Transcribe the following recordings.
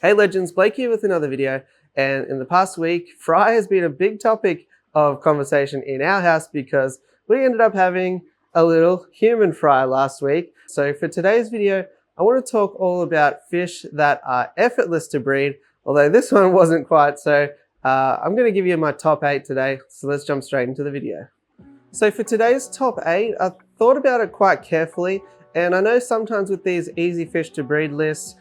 Hey Legends, Blake here with another video, and in the past week, fry has been a big topic of conversation in our house because we ended up having a little human fry last week. So for today's video, I want to talk all about fish that are effortless to breed, although this one wasn't quite so. I'm going to give you my top 8 today, so let's jump straight into the video. So for today's top 8, I thought about it quite carefully, and I know sometimes with these easy fish to breed lists,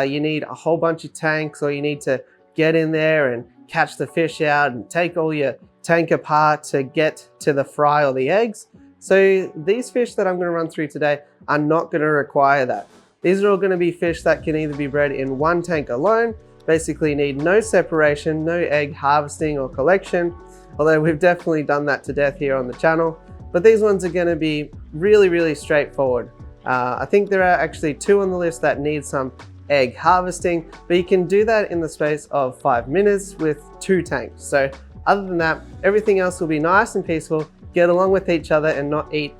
you need a whole bunch of tanks, or you need to get in there and catch the fish out and take all your tank apart to get to the fry or the eggs. So these fish that I'm going to run through today are not going to require that. These are all going to be fish that can either be bred in one tank alone, basically need no separation, no egg harvesting or collection, although we've definitely done that to death here on the channel. But these ones are going to be really straightforward. I think there are actually 2 on the list that need some egg harvesting, but you can do that in the space of 5 minutes with 2 tanks. So other than that, everything else will be nice and peaceful, get along with each other and not eat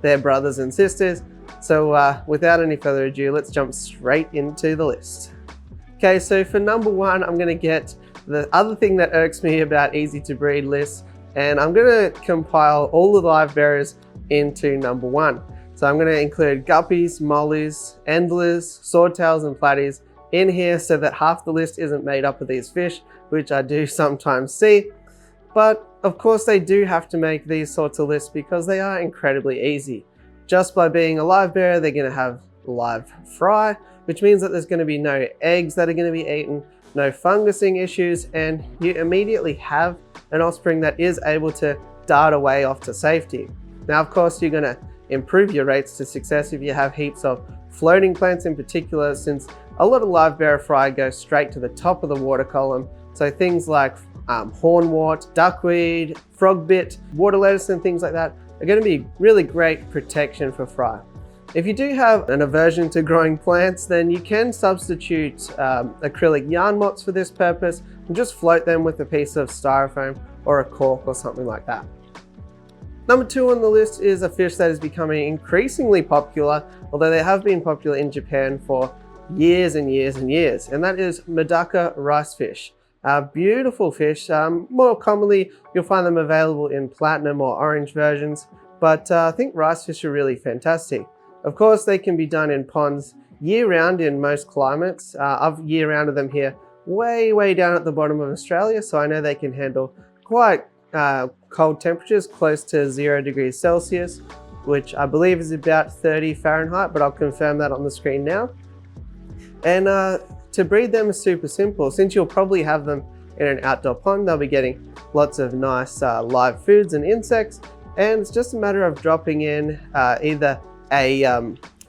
their brothers and sisters. So without any further ado, let's jump straight into the list. Okay, so for number 1, I'm gonna get the other thing that irks me about easy to breed lists, and I'm gonna compile all the live bearers into number 1. So I'm going to include guppies, mollies, endlers, swordtails and platies in here so that half the list isn't made up of these fish, which I do sometimes see. But of course they do have to make these sorts of lists because they are incredibly easy. Just by being a live bearer, they're going to have live fry, which means that there's going to be no eggs that are going to be eaten, no fungusing issues, and you immediately have an offspring that is able to dart away off to safety. Now, of course, you're going to improve your rates to success if you have heaps of floating plants in particular, since a lot of live bearer fry go straight to the top of the water column. So things like hornwort, duckweed, frogbit, water lettuce and things like that are going to be really great protection for fry. If you do have an aversion to growing plants, then you can substitute acrylic yarn mops for this purpose and just float them with a piece of styrofoam or a cork or something like that. Number 2 on the list is a fish that is becoming increasingly popular, although they have been popular in Japan for years and years, and that is MEDAKA ricefish. Beautiful fish. More commonly, you'll find them available in platinum or orange versions, but I think ricefish are really fantastic. Of course, they can be done in ponds year-round in most climates. I've year-rounded them here way down at the bottom of Australia, so I know they can handle quite cold temperatures close to 0 degrees Celsius, which I believe is about 30 Fahrenheit, but I'll confirm that on the screen now. And to breed them is super simple. Since you'll probably have them in an outdoor pond, they'll be getting lots of nice live foods and insects, and it's just a matter of dropping in either a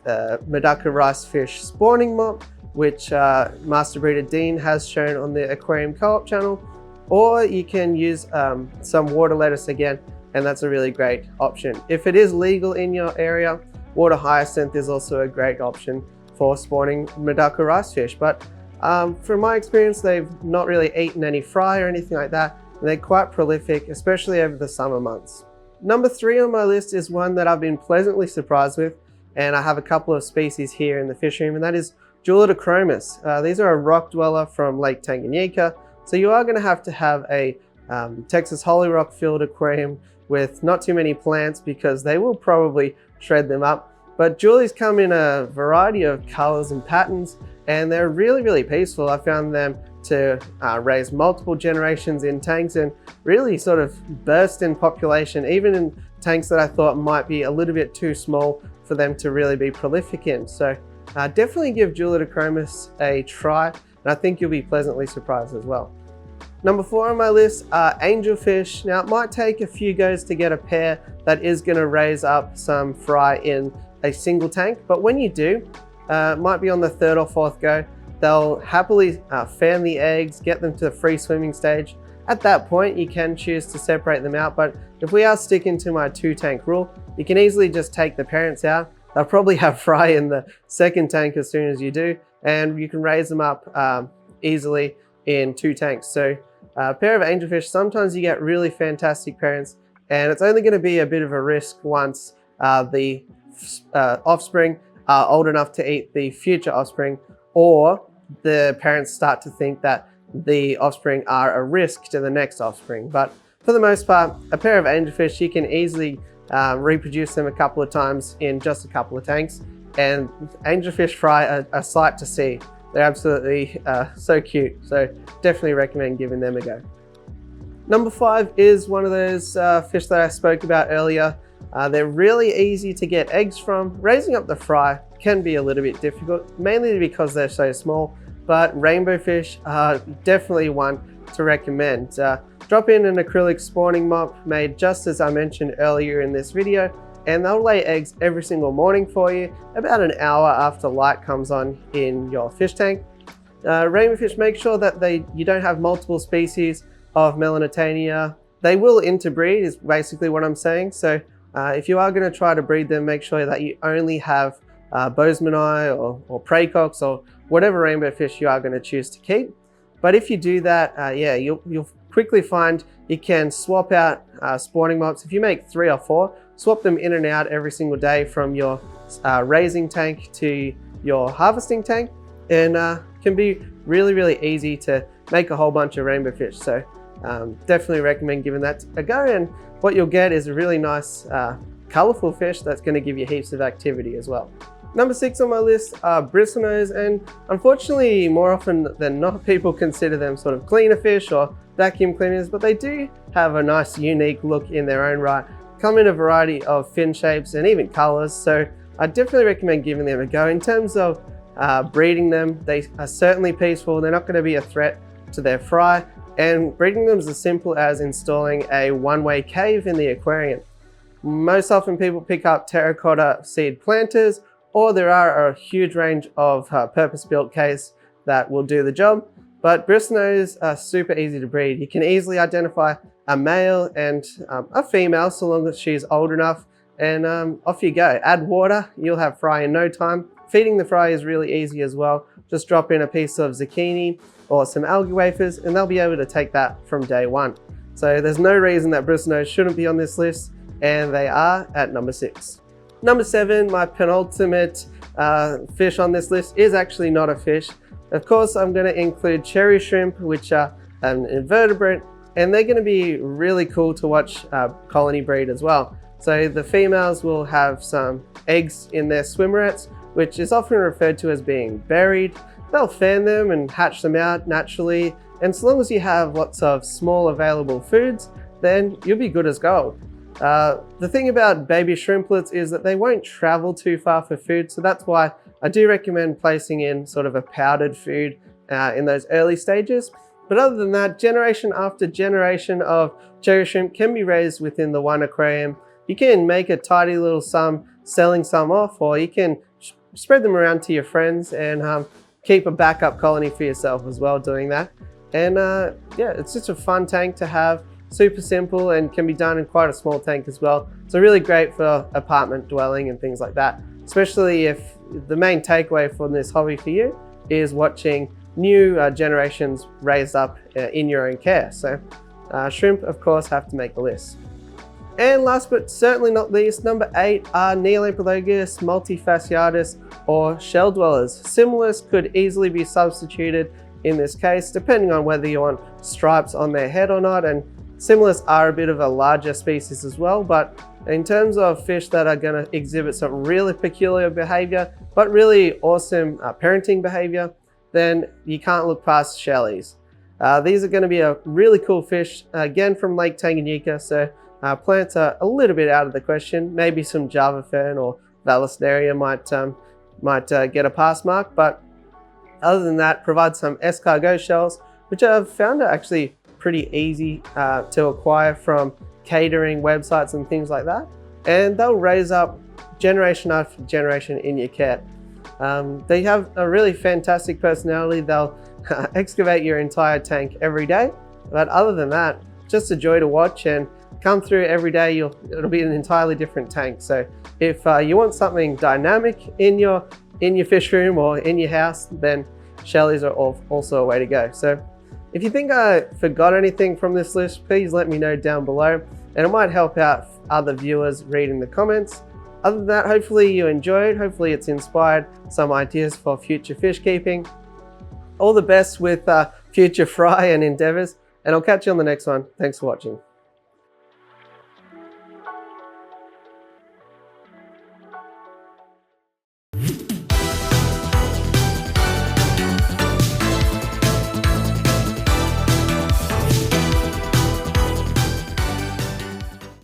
MEDAKA ricefish spawning mop, which Master Breeder Dean has shown on the Aquarium Co-op channel, or you can use some water lettuce again, and that's a really great option. If it is legal in your area, water hyacinth is also a great option for spawning MEDAKA ricefish. But from my experience, they've not really eaten any fry or anything like that, and they're quite prolific, especially over the summer months. Number 3 on my list is one that I've been pleasantly surprised with, and I have a couple of species here in the fish room, and that is JULIDICHROMIS. These are a rock dweller from Lake Tanganyika. So you are going to have a Texas Holy Rock filled aquarium with not too many plants because they will probably shred them up. But Julies come in a variety of colors and patterns, and they're really peaceful. I found them to raise multiple generations in tanks and really sort of burst in population, even in tanks that I thought might be a little bit too small for them to really be prolific in. So definitely give JULIDICHROMIS a try, and I think you'll be pleasantly surprised as well. Number 4 on my list are angelfish. Now, it might take a few goes to get a pair that is going to raise up some fry in a single tank, but when you do, it might be on the 3rd or 4th go, they'll happily fan the eggs, get them to the free swimming stage. At that point, you can choose to separate them out, but if we are sticking to my 2 tank rule, you can easily just take the parents out. They'll probably have fry in the 2nd tank as soon as you do, and you can raise them up easily in 2 tanks. So a pair of angelfish, sometimes you get really fantastic parents, and it's only going to be a bit of a risk once the offspring are old enough to eat the future offspring, or the parents start to think that the offspring are a risk to the next offspring. But for the most part, a pair of angelfish, you can easily reproduce them a couple of times in just a couple of tanks. And angelfish fry are a sight to see. They're absolutely so cute. So definitely recommend giving them a go. Number 5 is one of those fish that I spoke about earlier. They're really easy to get eggs from. Raising up the fry can be a little bit difficult, mainly because they're so small, but rainbow fish are definitely one to recommend. Drop in an acrylic spawning mop made just as I mentioned earlier in this video, and they'll lay eggs every single morning for you, about an hour after light comes on in your fish tank. Rainbow fish, make sure that you don't have multiple species of Melanitania. They will interbreed is basically what I'm saying. So if you are going to try to breed them, make sure that you only have Bozemanii or Praecox or whatever rainbow fish you are going to choose to keep. But if you do that, yeah, you'll quickly find you can swap out spawning mops. If you make 3 or 4, swap them in and out every single day from your raising tank to your harvesting tank, and can be really easy to make a whole bunch of rainbow fish. So definitely recommend giving that a go, and what you'll get is a really nice colorful fish that's going to give you heaps of activity as well. Number 6 on my list are bristlenose, and unfortunately more often than not people consider them sort of cleaner fish or vacuum cleaners, but they do have a nice unique look in their own right, come in a variety of fin shapes and even colors. So I definitely recommend giving them a go. In terms of breeding them, they are certainly peaceful. They're not going to be a threat to their fry, and breeding them is as simple as installing a one-way cave in the aquarium. Most often people pick up terracotta seed planters, or there are a huge range of purpose-built caves that will do the job. But bristlenose are super easy to breed. You can easily identify a male and a female so long as she's old enough, and off you go. Add water, you'll have fry in no time. Feeding the fry is really easy as well. Just drop in a piece of zucchini or some algae wafers and they'll be able to take that from day one. So there's no reason that bristlenose shouldn't be on this list, and they are at number 6. Number 7, my penultimate fish on this list, is actually not a fish. Of course, I'm going to include cherry shrimp, which are an invertebrate, and they're going to be really cool to watch colony breed as well. So the females will have some eggs in their swimmerets, which is often referred to as being buried. They'll fan them and hatch them out naturally, and so long as you have lots of small available foods, then you'll be good as gold. The thing about baby shrimplets is that they won't travel too far for food, so that's why I do recommend placing in sort of a powdered food in those early stages. But other than that, generation after generation of cherry shrimp can be raised within the one aquarium. You can make a tidy little sum selling some off, or you can spread them around to your friends and keep a backup colony for yourself as well doing that. And yeah, it's just a fun tank to have. Super simple and can be done in quite a small tank as well. So really great for apartment dwelling and things like that, especially if the main takeaway from this hobby for you is watching new generations raised up in your own care. So shrimp, of course, have to make the list. And last but certainly not least, number 8 are Neolampologus multifasciatus, or shell dwellers. Similis could easily be substituted in this case, depending on whether you want stripes on their head or not. And Similis are a bit of a larger species as well, but in terms of fish that are going to exhibit some really peculiar behavior, but really awesome parenting behavior, then you can't look past shellies. These are going to be a really cool fish, again from Lake Tanganyika, so plants are a little bit out of the question. Maybe some Java fern or Vallisneria might get a pass mark, but other than that, provide some escargot shells, which I've found are actually pretty easy to acquire from catering websites and things like that, and they'll raise up generation after generation in your care. They have a really fantastic personality. They'll excavate your entire tank every day, but other than that, just a joy to watch, and come through every day. It'll be an entirely different tank. So if you want something dynamic in your fish room or in your house, then shellies are also a way to go. So if you think I forgot anything from this list, please let me know down below, and it might help out other viewers reading the comments. Other than that, hopefully you enjoyed. Hopefully it's inspired some ideas for future fish keeping. all the best with future fry and endeavours, and I'll catch you on the next one. Thanks for watching.